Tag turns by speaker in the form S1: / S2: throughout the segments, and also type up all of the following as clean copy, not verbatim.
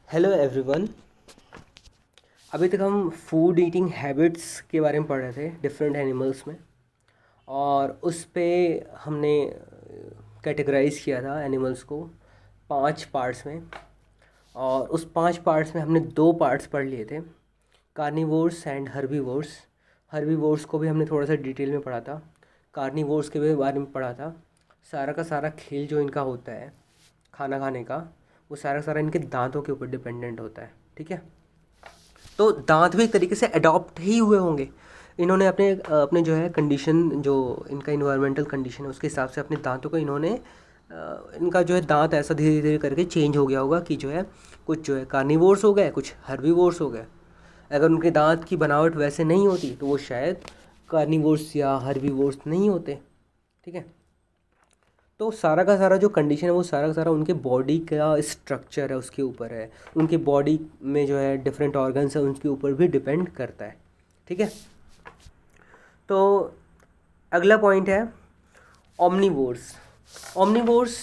S1: Hello everyone. अभी तक हम फूड ईटिंग हैबिट्स के बारे में पढ़ रहे थे डिफरेंट एनिमल्स में, और उस पे हमने कैटेगराइज किया था एनिमल्स को 5 पार्ट्स में। और उस 5 पार्ट्स में हमने 2 पार्ट्स पढ़ लिए थे, कार्निवोर्स एंड हर्बीवोर्स। हर्बीवोर्स को भी हमने थोड़ा सा डिटेल में पढ़ा था, कार्निवोर्स के भी बारे में पढ़ा था। सारा का सारा खेल जो इनका होता है खाना खाने का, वो सारा का सारा इनके दांतों के ऊपर डिपेंडेंट होता है। ठीक है, तो दांत भी एक तरीके से अडॉप्ट ही हुए होंगे। इन्होंने अपने अपने जो है कंडीशन, जो इनका इन्वायरमेंटल कंडीशन है उसके हिसाब से अपने दांतों को इन्होंने इनका जो है दांत ऐसा धीरे धीरे करके चेंज हो गया होगा कि जो है कुछ जो है कार्निवोर्स हो गए, कुछ हर्बीवोर्स हो गए। अगर उनके दांत की बनावट वैसे नहीं होती तो वो शायद कार्निवोर्स या हर्बीवोर्स नहीं होते। ठीक है, तो सारा का सारा जो कंडीशन है वो सारा का सारा उनके बॉडी का स्ट्रक्चर है उसके ऊपर है, उनके बॉडी में जो है डिफरेंट ऑर्गन्स है उनके ऊपर भी डिपेंड करता है। ठीक है, तो अगला पॉइंट है omnivores. Omnivores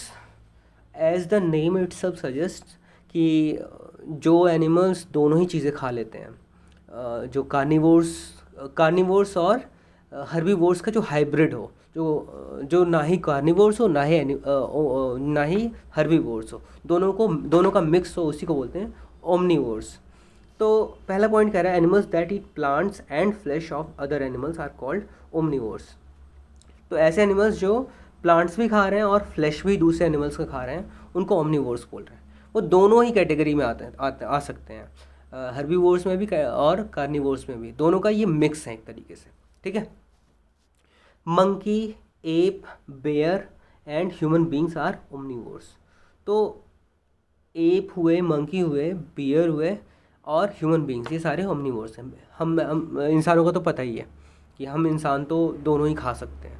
S1: as the name itself suggest कि जो एनिमल्स दोनों ही चीज़ें खा लेते हैं, जो कार्निवोर्स और हर्बीवोर्स का जो हाइब्रिड हो, जो जो ना ही कार्निवोर्स हो ना ही हर्बीवोर्स हो, दोनों का मिक्स हो, उसी को बोलते हैं ओमनीवोर्स। तो पहला पॉइंट कह रहा है animals that eat plants and flesh of other animals are called omnivores. तो ऐसे एनिमल्स जो प्लांट्स भी खा रहे हैं और फ्लैश भी दूसरे एनिमल्स का खा रहे हैं उनको ओमनीवोर्स बोल रहे हैं। वो दोनों ही कैटेगरी में आ सकते हैं, हर्बीवोर्स में भी और कार्निवोर्स में भी, दोनों का ये मिक्स है एक तरीके से। ठीक है, monkey, ape, bear and human beings are omnivores. तो एप हुए, मंकी हुए, बियर हुए और ह्यूमन बींग्स, ये सारे ओमनीवोर्स हैं। हम इंसानों का तो पता ही है कि हम इंसान तो दोनों ही खा सकते हैं।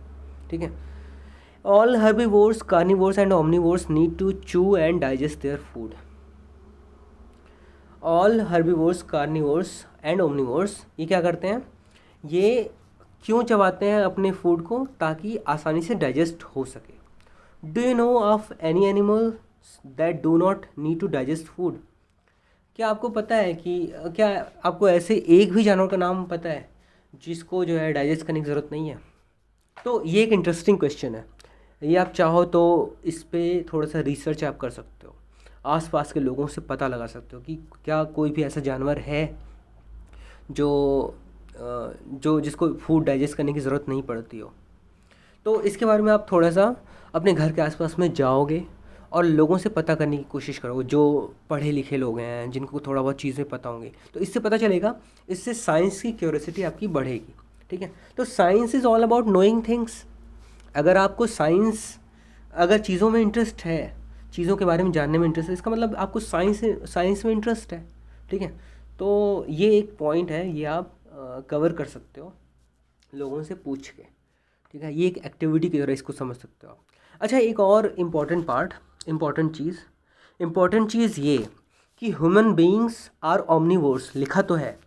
S1: ठीक है, all herbivores, carnivores and omnivores need to chew and digest their food. All herbivores, carnivores and omnivores ये क्या करते हैं, ये क्यों चबाते हैं अपने फूड को, ताकि आसानी से डाइजेस्ट हो सके। Do you know of any animal that do not need to digest food? क्या आपको पता है कि क्या आपको ऐसे एक भी जानवर का नाम पता है जिसको जो है डाइजेस्ट करने की ज़रूरत नहीं है? तो ये एक इंटरेस्टिंग क्वेश्चन है। ये आप चाहो तो इस पे थोड़ा सा रिसर्च आप कर सकते हो, आसपास के लोगों से पता लगा सकते हो कि क्या कोई भी ऐसा जानवर है जो जिसको फूड डाइजेस्ट करने की ज़रूरत नहीं पड़ती हो। तो इसके बारे में आप थोड़ा सा अपने घर के आसपास में जाओगे और लोगों से पता करने की कोशिश करोगे, जो पढ़े लिखे लोग हैं जिनको थोड़ा बहुत चीज़ें पता होंगी, तो इससे पता चलेगा, इससे साइंस की क्यूरियोसिटी आपकी बढ़ेगी। ठीक है, तो science is all about knowing things. अगर आपको अगर चीज़ों में इंटरेस्ट है, चीज़ों के बारे में जानने में इंटरेस्ट है, इसका मतलब आपको साइंस में इंटरेस्ट है। ठीक है, तो ये एक पॉइंट है, ये आप कवर कर सकते हो लोगों से पूछ के। ठीक है, ये एक एक्टिविटी की तरह इसको समझ सकते हो आप। अच्छा, एक और इम्पॉर्टेंट चीज़ ये कि ह्यूमन बीइंग्स आर ओमनीवोर्स लिखा तो है,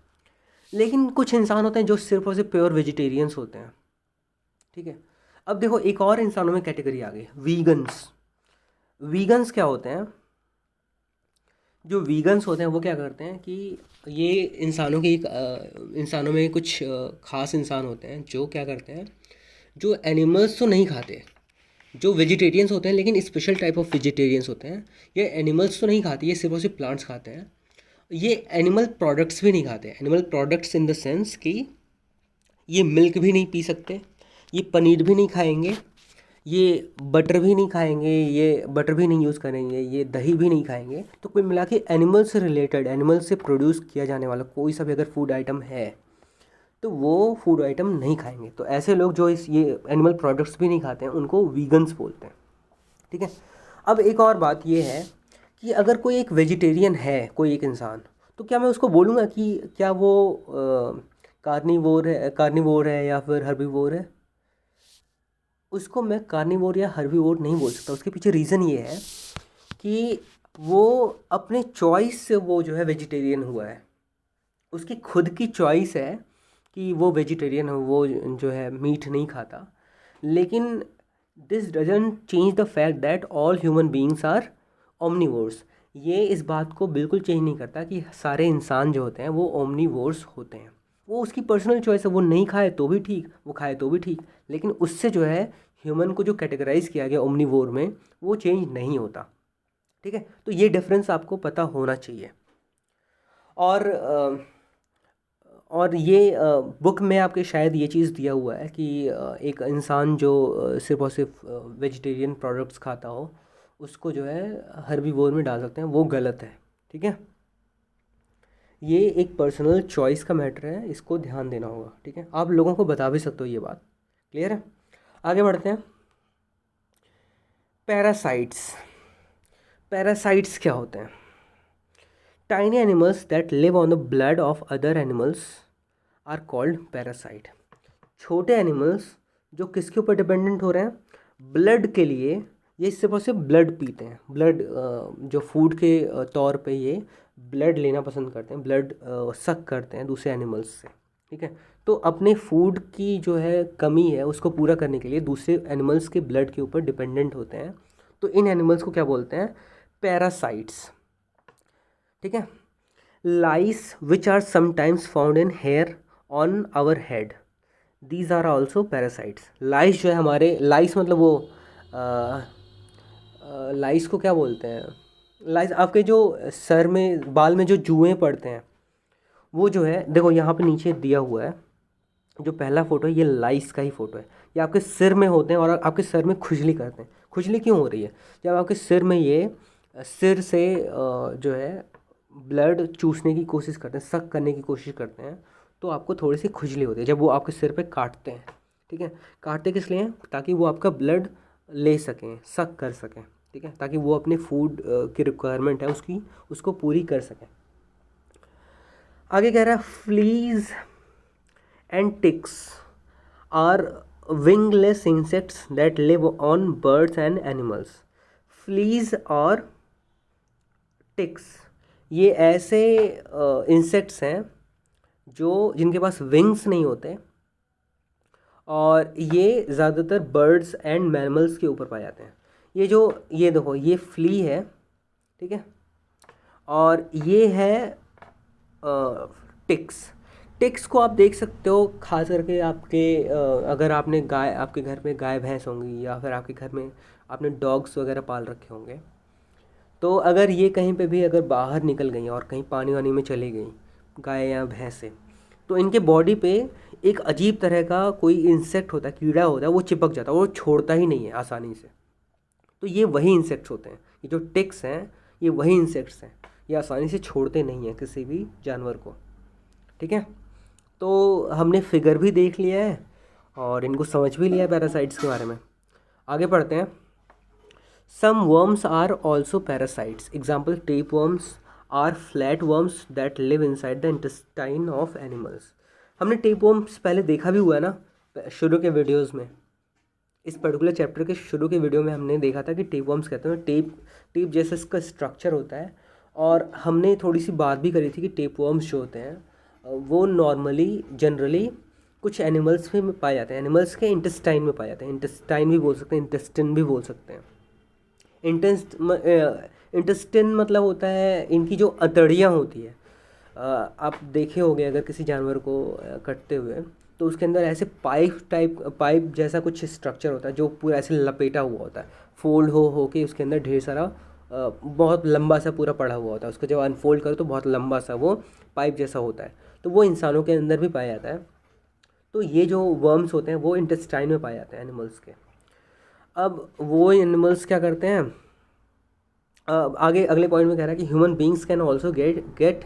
S1: लेकिन कुछ इंसान होते हैं जो सिर्फ और सिर्फ प्योर वेजिटेरियंस होते हैं। ठीक है, अब देखो एक और इंसानों में कैटेगरी आ गई, वीगन्स। वीगन्स क्या होते हैं? जो वीगन्स होते हैं वो क्या करते हैं कि ये इंसानों में कुछ ख़ास इंसान होते हैं जो क्या करते हैं, जो एनिमल्स तो नहीं खाते, जो वेजिटेरियंस होते हैं, लेकिन स्पेशल टाइप ऑफ वेजिटेरियंस होते हैं। ये एनिमल्स तो नहीं खाते, ये सिर्फ और सिर्फ प्लांट्स खाते हैं। ये एनिमल प्रोडक्ट्स भी नहीं खाते, animal products in the sense कि ये मिल्क भी नहीं पी सकते, ये पनीर भी नहीं खाएंगे, ये बटर भी नहीं खाएंगे, ये बटर भी नहीं यूज़ करेंगे, ये दही भी नहीं खाएंगे। तो कुल मिला के एनिमल से रिलेटेड, एनिमल से प्रोड्यूस किया जाने वाला कोई सा भी अगर फूड आइटम है तो वो फूड आइटम नहीं खाएंगे। तो ऐसे लोग जो ये एनिमल प्रोडक्ट्स भी नहीं खाते हैं उनको वीगन्स बोलते हैं। ठीक है, अब एक और बात ये है कि अगर कोई एक वेजिटेरियन है, कोई एक इंसान, तो क्या मैं उसको बोलूँगा कि क्या वो कार्निवोर है या फिर हर्बीवोर है? उसको मैं कार्निवोर या हर्बीवोर नहीं बोल सकता। उसके पीछे रीज़न ये है कि वो अपने चॉइस से वो जो है वेजिटेरियन हुआ है, उसकी खुद की चॉइस है कि वो वेजिटेरियन हो, वो जो है मीट नहीं खाता। लेकिन this doesn't change the fact that all human beings are omnivores. ये इस बात को बिल्कुल चेंज नहीं करता कि सारे इंसान जो होते हैं वो ओमनीवोर्स होते हैं। वो उसकी पर्सनल चॉइस है, वो नहीं खाए तो भी ठीक, वो खाए तो भी ठीक, लेकिन उससे जो है ह्यूमन को जो कैटेगराइज किया गया ओमनीवोर में वो चेंज नहीं होता। ठीक है, तो ये डिफरेंस आपको पता होना चाहिए। और और ये बुक में आपके शायद ये चीज़ दिया हुआ है कि एक इंसान जो सिर्फ और सिर्फ वेजिटेरियन प्रोडक्ट्स खाता हो उसको जो है हर्बीवोर में डाल सकते हैं, वो गलत है। ठीक है, ये एक पर्सनल चॉइस का मैटर है, इसको ध्यान देना होगा। ठीक है, आप लोगों को बता भी सकते हो, ये बात क्लियर है। आगे बढ़ते हैं। पैरासाइट्स। पैरासाइट्स क्या होते हैं? Tiny animals that live on the blood of other animals are called parasite. छोटे एनिमल्स जो किसके ऊपर डिपेंडेंट हो रहे हैं? ब्लड के लिए। ये सिर्फ और सिर्फ ब्लड पीते हैं, ब्लड जो फूड के तौर पे ये ब्लड लेना पसंद करते हैं, ब्लड सक करते हैं दूसरे एनिमल्स से। ठीक है, तो अपने फूड की जो है कमी है उसको पूरा करने के लिए दूसरे एनिमल्स के ब्लड के ऊपर डिपेंडेंट होते हैं। तो इन एनिमल्स को क्या बोलते हैं? पैरासाइट्स। ठीक है, lice which are sometimes found in hair on our head, these are also parasites. Lice जो है हमारे, लाइस मतलब वो लाइस को क्या बोलते हैं? लाइस आपके जो सर में, बाल में जो जुएँ पड़ते हैं वो जो है, देखो यहाँ पे नीचे दिया हुआ है जो पहला फ़ोटो है, ये लाइस का ही फ़ोटो है। ये आपके सिर में होते हैं और आपके सर में खुजली करते हैं। खुजली क्यों हो रही है? जब आपके सिर में ये सिर से जो है ब्लड चूसने की कोशिश करते हैं, सक करने की कोशिश करते हैं, तो आपको थोड़ी सी खुजली होती है जब वो आपके सिर पे काटते हैं। ठीक है, काटते किस लिए? ताकि वो आपका ब्लड ले सकें, सक कर सकें। ठीक है, ताकि वो अपने फूड की रिक्वायरमेंट है उसको पूरी कर सकें। आगे कह रहा है fleas and ticks are wingless insects that live on birds and animals. Fleas और ticks ये ऐसे इंसेक्ट्स हैं जो जिनके पास विंग्स नहीं होते और ये ज़्यादातर बर्ड्स एंड मैमल्स के ऊपर पाए जाते हैं। ये देखो, ये फ्ली है। ठीक है, और ये है टिक्स। टिक्स को आप देख सकते हो खास करके आपके अगर आपने गाय, आपके घर में गाय भैंस होंगी या फिर आपके घर में आपने डॉग्स वगैरह पाल रखे होंगे, तो अगर ये कहीं पे भी अगर बाहर निकल गई और कहीं पानी वानी में चली गई गाय या भैंसें, तो इनके बॉडी पे एक अजीब तरह का कोई इंसेक्ट होता है, कीड़ा होता है, वो चिपक जाता है, वो छोड़ता ही नहीं है आसानी से। तो ये वही इंसेक्ट्स होते हैं, ये जो टिक्स हैं ये वही इंसेक्ट्स हैं, ये आसानी से छोड़ते नहीं हैं किसी भी जानवर को। ठीक है, तो हमने फिगर भी देख लिया है और इनको समझ भी लिया है पैरासाइट्स के बारे में। आगे पढ़ते हैं। Some worms are also parasites. Example, tapeworms are flat worms that live inside the intestine of animals. हमने टेप वर्म्स पहले देखा भी हुआ है ना शुरू के वीडियोज़ में। इस पर्टिकुलर चैप्टर के शुरू के वीडियो में हमने देखा था कि टेप वर्म्स कहते हैं, टेप जैसा इसका स्ट्रक्चर होता है। और हमने थोड़ी सी बात भी करी थी कि टेप वर्म्स जो होते हैं वो नॉर्मली जनरली कुछ एनिमल्स में पाए जाते हैं, एनिमल्स के इंटेस्टाइन में पाए जाते हैं। इंटेस्टाइन भी बोल सकते हैं, इंटेस्टिन भी बोल सकते हैं। इंटेस्टिन मतलब होता है इनकी जो अतड़ियाँ होती है। आप देखे होंगे अगर किसी जानवर को कटते हुए, तो उसके अंदर ऐसे पाइप जैसा कुछ स्ट्रक्चर होता है जो पूरा ऐसे लपेटा हुआ होता है, फोल्ड हो के उसके अंदर ढेर सारा बहुत लंबा सा पूरा पड़ा हुआ होता है। उसको जब अनफोल्ड करो तो बहुत लंबा सा वो पाइप जैसा होता है। तो वो इंसानों के अंदर भी पाया जाता है। तो ये जो वर्म्स होते हैं वो इंटेस्टाइन में पाए जाते हैं एनिमल्स के। अब वो एनिमल्स क्या करते हैं, आगे अगले पॉइंट में कह रहा है कि human beings can also get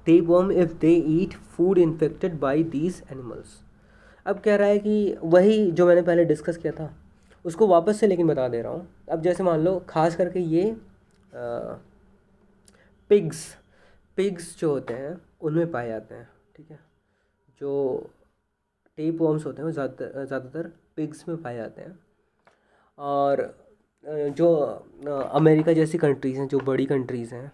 S1: tape worm if they eat food infected by these animals. अब कह रहा है कि वही जो मैंने पहले डिस्कस किया था उसको वापस से लेकिन बता दे रहा हूँ। अब जैसे मान लो खास करके ये पिग्स जो होते हैं उनमें पाए जाते हैं। ठीक है, जो टेप वर्म्स होते हैं वो ज़्यादातर पिग्स में पाए जाते हैं। और जो अमेरिका जैसी कंट्रीज़ हैं, जो बड़ी कंट्रीज़ हैं,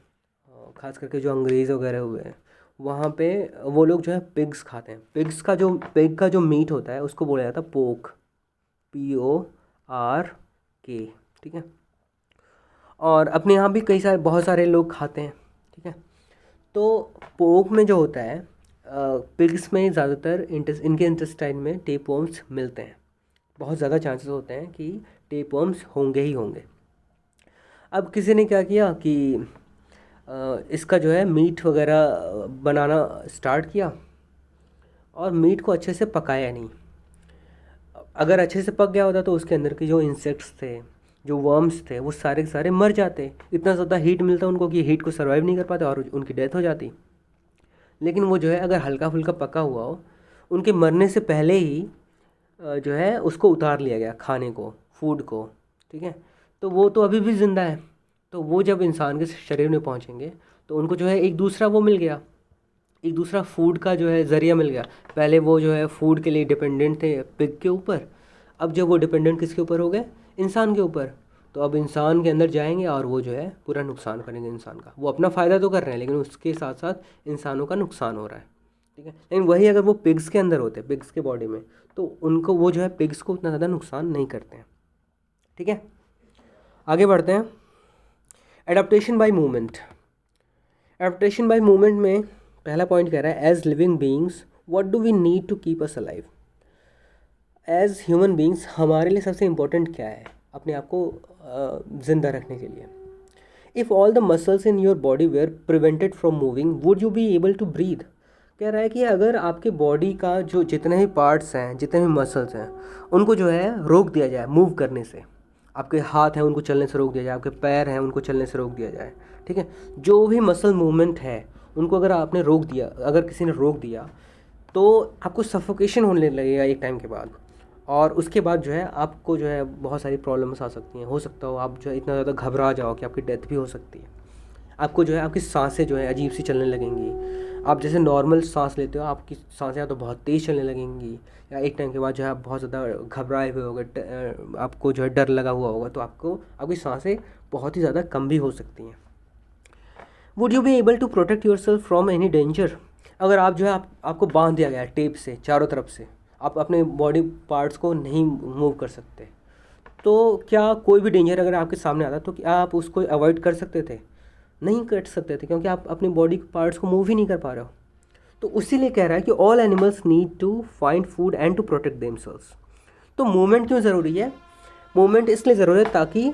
S1: खास करके जो अंग्रेज़ वगैरह हुए हैं, वहाँ पे वो लोग जो है पिग्स खाते हैं। पिग का जो मीट होता है उसको बोला जाता है पोर्क, PORK। ठीक है, और अपने यहाँ भी बहुत सारे लोग खाते हैं, ठीक है। तो पोर्क में जो होता है, पिग्स में ज़्यादातर इनके इंटेस्टाइन में टेपवर्म्स मिलते हैं, बहुत ज़्यादा चांसेस होते हैं कि टेपवर्म्स होंगे ही होंगे। अब किसी ने क्या किया कि इसका जो है मीट वगैरह बनाना स्टार्ट किया, और मीट को अच्छे से पकाया नहीं। अगर अच्छे से पक गया होता तो उसके अंदर के जो इंसेक्ट्स थे, जो वर्म्स थे, वो सारे के सारे मर जाते। इतना ज़्यादा हीट मिलता उनको कि हीट को सर्वाइव नहीं कर पाते और उनकी डेथ हो जाती। लेकिन वो जो है अगर हल्का फुल्का पका हुआ हो, उनके मरने से पहले ही जो है उसको उतार लिया गया खाने को, फूड को, ठीक है। तो वो तो अभी भी ज़िंदा है, तो वो जब इंसान के शरीर में पहुंचेंगे तो उनको जो है एक दूसरा वो मिल गया, एक दूसरा फूड का जो है ज़रिया मिल गया। पहले वो जो है फूड के लिए डिपेंडेंट थे पिग के ऊपर, अब जब वो डिपेंडेंट किसके ऊपर हो गए, इंसान के ऊपर, तो अब इंसान के अंदर जाएंगे और वो जो है पूरा नुकसान करेंगे इंसान का। वो अपना फ़ायदा तो कर रहे हैं लेकिन उसके साथ साथ इंसानों का नुकसान हो रहा है, ठीक है। लेकिन वही अगर वो पिग्स के अंदर होते, पिग्स के बॉडी में, तो उनको वो जो है पिग्स को उतना ज़्यादा नुकसान नहीं करते हैं, ठीक है। आगे बढ़ते हैं। Adaptation by movement. Adaptation by movement में पहला पॉइंट कह रहा है, as living beings what do we need to keep us alive. As human beings हमारे लिए सबसे इम्पोर्टेंट क्या है अपने आप को ज़िंदा रखने के लिए। If all the muscles in your body were prevented from moving would you be able to breathe. कह रहा है कि अगर आपके बॉडी का जो जितने भी पार्ट्स हैं, जितने भी मसल्स हैं, उनको जो है रोक दिया जाए मूव करने से, आपके हाथ हैं उनको चलने से रोक दिया जाए, आपके पैर हैं उनको चलने से रोक दिया जाए, ठीक है। जो भी मसल मूवमेंट है उनको अगर आपने रोक दिया, अगर किसी ने रोक दिया, तो आपको सफोकेशन होने लगेगा एक टाइम के बाद, और उसके बाद जो है आपको जो है बहुत सारी प्रॉब्लम्स आ सकती हैं। हो सकता हो आप जो है इतना ज़्यादा घबरा जाओ कि आपकी डेथ भी हो सकती है। आपको जो है आपकी सांसें जो है अजीब सी चलने लगेंगी। आप जैसे नॉर्मल सांस लेते हो, आपकी सांसें या तो बहुत तेज़ चलने लगेंगी, या एक टाइम के बाद जो है आप बहुत ज़्यादा घबराए हुए होगे, आपको जो है डर लगा हुआ होगा, तो आपकी सांसें बहुत ही ज़्यादा कम भी हो सकती हैं। Would you be able to protect yourself from any danger. अगर आप जो है आपको बांध दिया गया है टेप से चारों तरफ से, आप अपने बॉडी पार्ट्स को नहीं मूव कर सकते, तो क्या कोई भी डेंजर अगर आपके सामने आता तो क्या आप उसको अवॉइड कर सकते थे? नहीं कर सकते थे, क्योंकि आप अपने बॉडी पार्ट्स को मूव ही नहीं कर पा रहे हो। तो उसीलिए कह रहा है कि all animals need to find food and to protect themselves. तो मूवमेंट क्यों ज़रूरी है? मूवमेंट इसलिए ज़रूरी है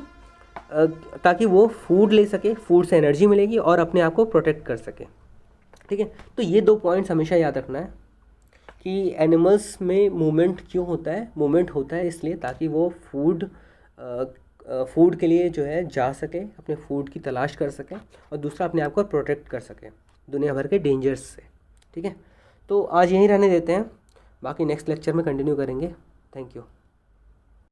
S1: ताकि वो फूड ले सके, फूड से एनर्जी मिलेगी और अपने आप को प्रोटेक्ट कर सके, ठीक है। तो ये 2 पॉइंट्स हमेशा याद रखना है कि एनिमल्स में मूवमेंट क्यों होता है। मूवमेंट होता है इसलिए ताकि वो फूड के लिए जो है जा सके, अपने फूड की तलाश कर सके, और दूसरा अपने आप को प्रोटेक्ट कर सके दुनिया भर के डेंजर्स से, ठीक है। तो आज यहीं रहने देते हैं, बाकी नेक्स्ट लेक्चर में कंटिन्यू करेंगे। Thank you.